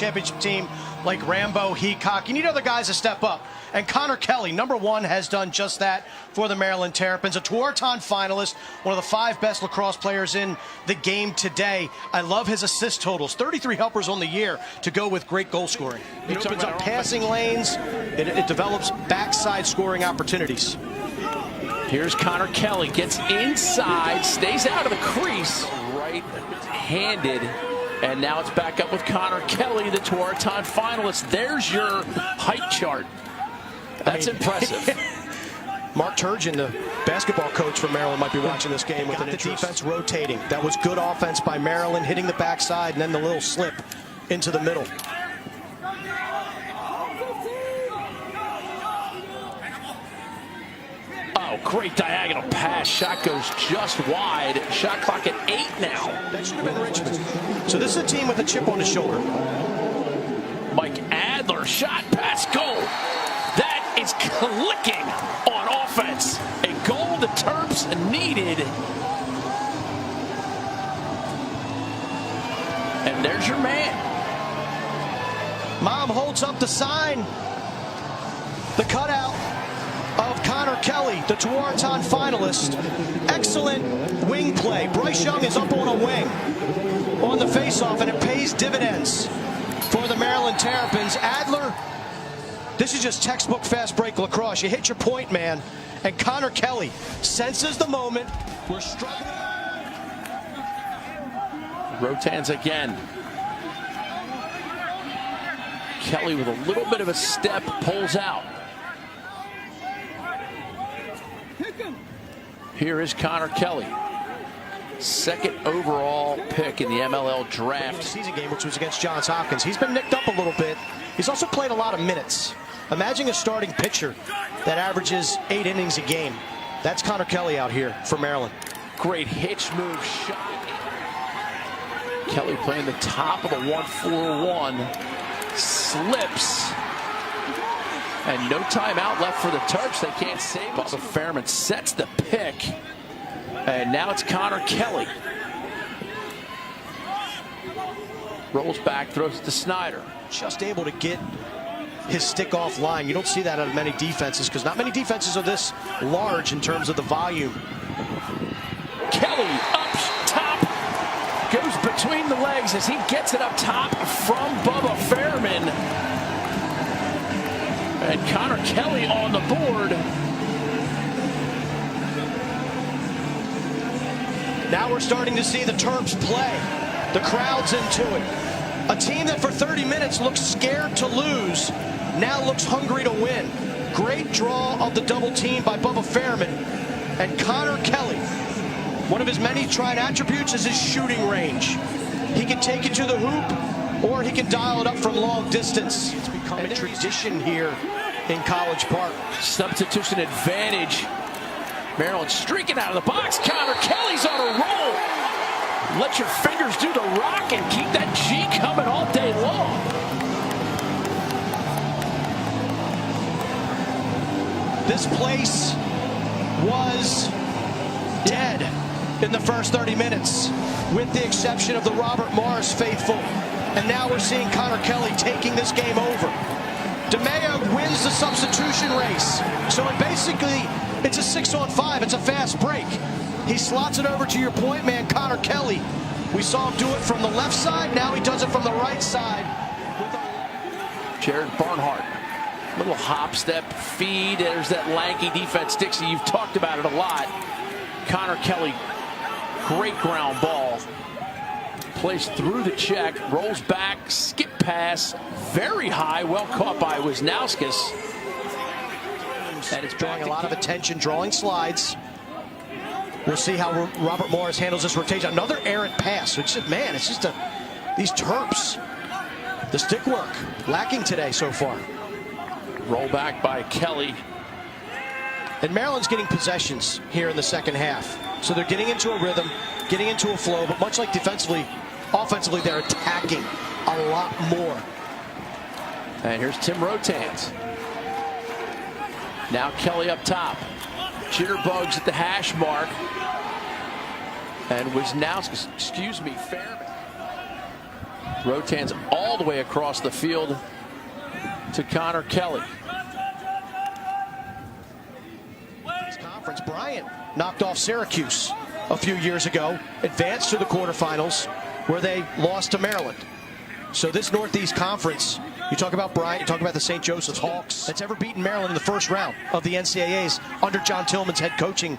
championship team like Rambo, Heacock. You need other guys to step up. And Connor Kelley, #1, has done just that for the Maryland Terrapins. A Tewaaraton finalist, one of the 5 best lacrosse players in the game today. I love his assist totals. 33 helpers on the year to go with great goal scoring. It opens up passing lanes. It develops backside scoring opportunities. Here's Connor Kelley, gets inside, stays out of the crease, right-handed, and now it's back up with Connor Kelley, the Tewaaraton finalist. There's your height chart. That's impressive. Mark Turgeon, the basketball coach for Maryland, might be watching this game with the defense rotating. That was good offense by Maryland, hitting the backside, and then the little slip into the middle. Oh, great diagonal pass. Shot goes just wide. Shot clock at 8 now. That should have been Richmond. So this is a team with a chip on his shoulder. Mike Adler, shot, pass, goal. That is clicking on offense. A goal the Terps needed. And there's your man. Mom holds up the sign. The cutout of Connor Kelley, the Tewaaraton finalist. Excellent wing play. Bryce Young is up on a wing on the faceoff, and it pays dividends for the Maryland Terrapins. Adler, this is just textbook fast break lacrosse. You hit your point, man. And Connor Kelley senses the moment. We're struggling. Rotans again. Kelley with a little bit of a step, pulls out. Here is Connor Kelley, 2nd overall pick in the MLL draft. Season game, which was against Johns Hopkins. He's been nicked up a little bit. He's also played a lot of minutes. Imagine a starting pitcher that averages 8 innings a game. That's Connor Kelley out here for Maryland. Great hitch move. Kelley playing the top of the 1-4-1. Slips. And no timeout left for the Terps. They can't save it. Bubba Fairman sets the pick. And now it's Connor Kelley. Rolls back, throws it to Snyder. Just able to get his stick off line. You don't see that out of many defenses, because not many defenses are this large in terms of the volume. Kelley up top. Goes between the legs as he gets it up top from Bubba Fairman. And Connor Kelley on the board. Now we're starting to see the Terps play. The crowd's into it. A team that for 30 minutes looked scared to lose now looks hungry to win. Great draw of the double team by Bubba Fairman. And Connor Kelley, one of his many tried attributes is his shooting range. He can take it to the hoop, or he can dial it up from long distance. It's become a tradition here in College Park. Substitution advantage. Maryland streaking out of the box. Connor Kelley's on a roll. Let your fingers do the rock and keep that G coming all day long. This place was dead in the first 30 minutes, with the exception of the Robert Morris faithful. And now we're seeing Connor Kelley taking this game over. DeMeo wins the substitution race. So it's a 6-on-5. It's a fast break. He slots it over to your point man, Connor Kelley. We saw him do it from the left side. Now he does it from the right side. Jared Barnhart. Little hop, step, feed. There's that lanky defense. Dixie, you've talked about it a lot. Connor Kelley, great ground ball. Plays through the check, rolls back, skip pass, very high, well caught by Wisnauskas. And it's drawing a lot of attention, drawing slides. We'll see how Robert Morris handles this rotation. Another errant pass. It's just, man, it's just these Terps. The stick work lacking today so far. Roll back by Kelley. And Maryland's getting possessions here in the second half. So they're getting into a rhythm, getting into a flow, but much like defensively, offensively, they're attacking a lot more. And here's Tim Rotans. Now Kelley up top. Jitterbugs at the hash mark. And Wisnauskas, Fairman. Rotans all all the way across the field to Connor Kelley. Conference, Bryant knocked off Syracuse a few years ago, advanced to the quarterfinals where they lost to Maryland. So this Northeast Conference, you talk about Bryant, you talk about the St. Joseph's Hawks, that's ever beaten Maryland in the first round of the NCAAs under John Tillman's head coaching,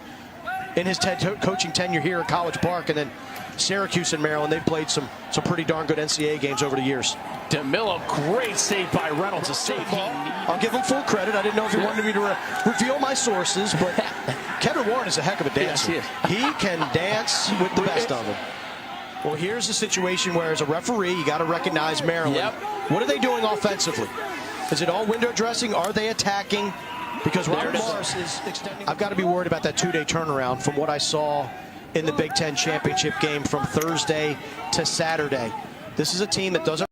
in his coaching tenure here at College Park. And then Syracuse and Maryland, they've played some pretty darn good NCAA games over the years. DeMillo, great save by Reynolds. A save. I'll give him full credit. I didn't know if he wanted me to reveal my sources, but Kevin Warren is a heck of a dancer. Yes, he can dance with the best of them. Well, here's a situation where, as a referee, you got to recognize Maryland. Yep. What are they doing offensively? Is it all window dressing? Are they attacking? Because Robert Morris is extending. I've got to be worried about that two-day turnaround from what I saw in the Big Ten championship game from Thursday to Saturday. This is a team that doesn't